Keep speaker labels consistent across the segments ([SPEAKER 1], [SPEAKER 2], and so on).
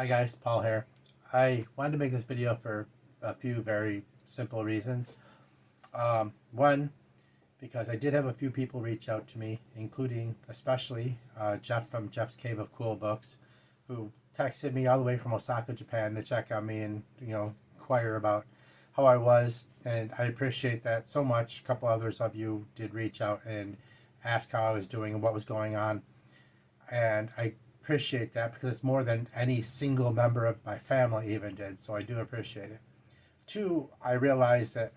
[SPEAKER 1] Hi guys, Paul here. I wanted to make this video for a few very simple reasons. One, because I did have a few people reach out to me, including especially Jeff from Jeff's Cave of Cool Books, who texted me all the way from Osaka, Japan to check on me and, inquire about how I was. And I appreciate that so much. A couple others of you did reach out and ask how I was doing and what was going on. And I appreciate that because it's more than any single member of my family even did, so I do appreciate it. Two, I realized that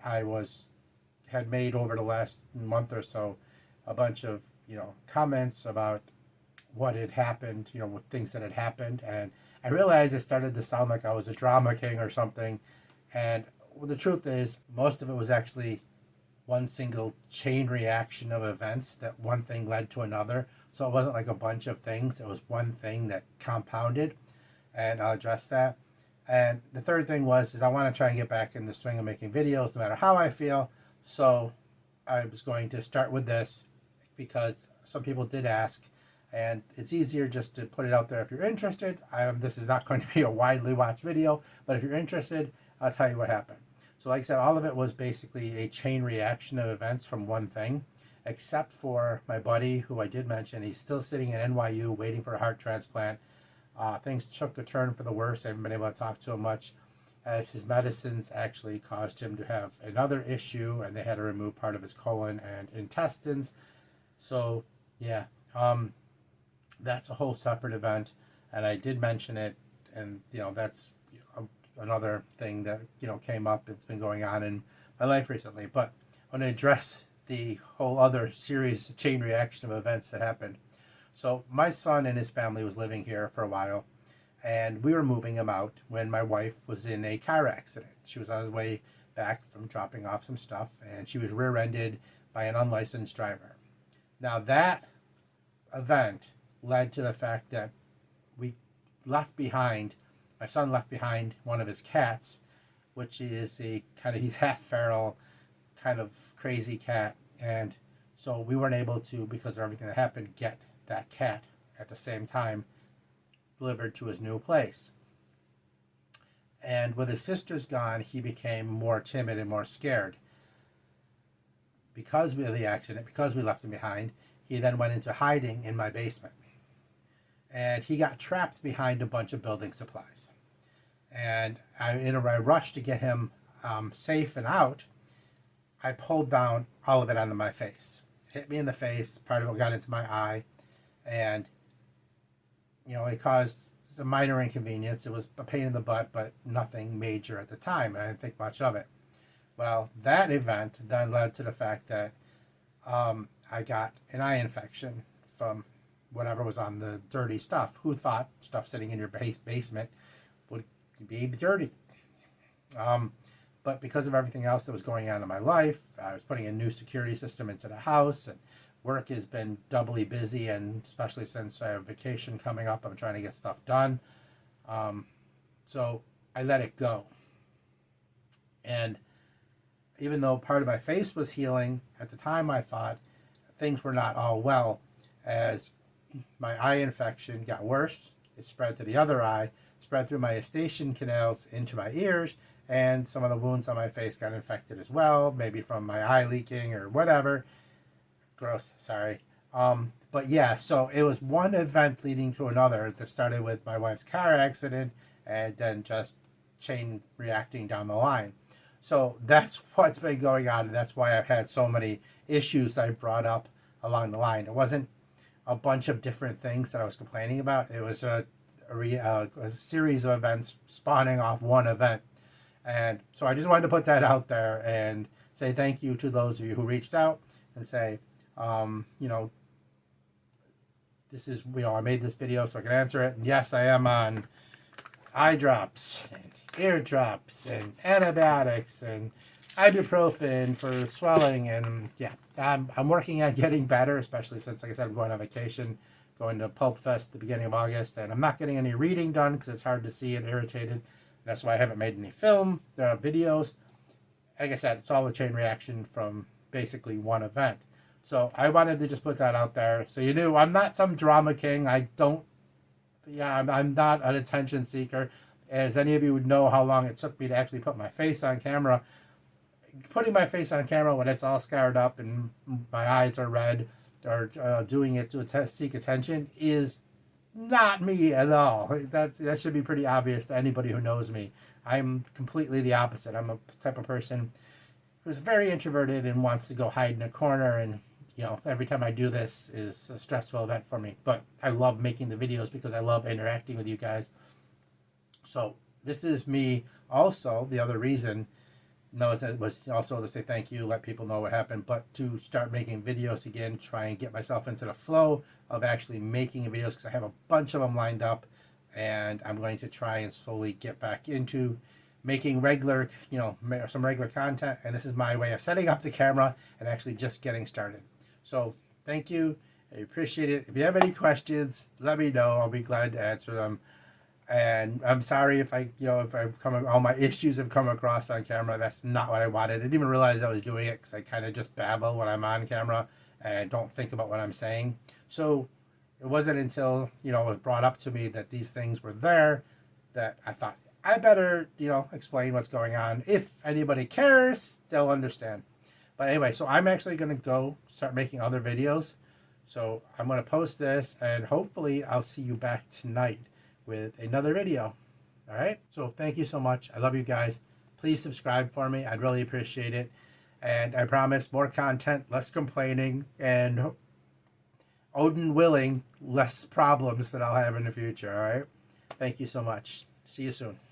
[SPEAKER 1] had made over the last month or so a bunch of comments about what had happened, with things that had happened, and I realized it started to sound like I was a drama king or something. And the truth is, most of it was actually one single chain reaction of events, that one thing led to another. So it wasn't like a bunch of things, it was one thing that compounded, and I'll address that. And the third thing is I want to try and get back in the swing of making videos no matter how I feel. So I was going to start with this because some people did ask, and it's easier just to put it out there if you're interested. This is not going to be a widely watched video, but if you're interested, I'll tell you what happened. So like I said, all of it was basically a chain reaction of events from one thing, except for my buddy who I did mention. He's still sitting at NYU waiting for a heart transplant. Things took a turn for the worse. I haven't been able to talk to him much, as his medicines actually caused him to have another issue, and they had to remove part of his colon and intestines. So yeah, that's a whole separate event, and I did mention it, and that's another thing that came up. It's been going on in my life recently, but I want to address the whole other series chain reaction of events that happened. So my son and his family was living here for a while, and we were moving him out when my wife was in a car accident. She was on his way back from dropping off some stuff, and she was rear-ended by an unlicensed driver. Now that event led to the fact that my son left behind one of his cats, which is he's half feral, kind of crazy cat. And so we weren't able to, because of everything that happened, get that cat at the same time delivered to his new place. And with his sisters gone, he became more timid and more scared. Because of the accident, because we left him behind, he then went into hiding in my basement. And he got trapped behind a bunch of building supplies. And in a rush to get him safe and out, I pulled down all of it onto my face. It hit me in the face, part of it got into my eye, and it caused a minor inconvenience. It was a pain in the butt, but nothing major at the time, and I didn't think much of it. Well, that event then led to the fact that I got an eye infection from whatever was on the dirty stuff. Who thought stuff sitting in your basement would be dirty? But because of everything else that was going on in my life, I was putting a new security system into the house, and work has been doubly busy, and especially since I have vacation coming up, I'm trying to get stuff done. So I let it go. And even though part of my face was healing, at the time I thought things were not all well, as my eye infection got worse. It spread to the other eye, spread through my eustachian canals into my ears, and some of the wounds on my face got infected as well, maybe from my eye leaking or whatever. Gross, sorry. But yeah, so it was one event leading to another that started with my wife's car accident and then just chain reacting down the line. So that's what's been going on, and that's why I've had so many issues I brought up along the line. It wasn't a bunch of different things that I was complaining about. It was a series of events spawning off one event. And so I just wanted to put that out there and say thank you to those of you who reached out and say, this is, I made this video so I can answer it. And yes, I am on eye drops and ear drops and antibiotics and ibuprofen for swelling, and yeah, I'm working on getting better, especially since, like I said, I'm going on vacation, going to Pulp Fest the beginning of August, and I'm not getting any reading done because it's hard to see and irritated. That's why I haven't made any videos. Like I said, it's all a chain reaction from basically one event. So I wanted to just put that out there so you knew I'm not some drama king. I don't Yeah, I'm not an attention seeker. As any of you would know how long it took me to actually put my face on camera, putting my face on camera when it's all scarred up and my eyes are red, or doing it to seek attention is not me at all. That should be pretty obvious to anybody who knows me. I'm completely the opposite. I'm a type of person who's very introverted and wants to go hide in a corner, and every time I do this is a stressful event for me. But I love making the videos because I love interacting with you guys. So this is me. Also, the other reason was also to say thank you, let people know what happened, but to start making videos again, try and get myself into the flow of actually making videos, because I have a bunch of them lined up, and I'm going to try and slowly get back into making regular, some regular content. And this is my way of setting up the camera and actually just getting started. So thank you. I appreciate it. If you have any questions, let me know. I'll be glad to answer them. And I'm sorry if all my issues have come across on camera. That's not what I wanted. I didn't even realize I was doing it, because I kind of just babble when I'm on camera and don't think about what I'm saying. So it wasn't until, it was brought up to me that these things were there that I thought I better, explain what's going on. If anybody cares, they'll understand. But anyway, so I'm actually going to go start making other videos. So I'm going to post this, and hopefully I'll see you back tonight with another video. All right, so thank you so much. I love you guys. Please subscribe for me. I'd really appreciate it. And I promise more content, less complaining, and Odin willing, less problems that I'll have in the future. All right, thank you so much. See you soon.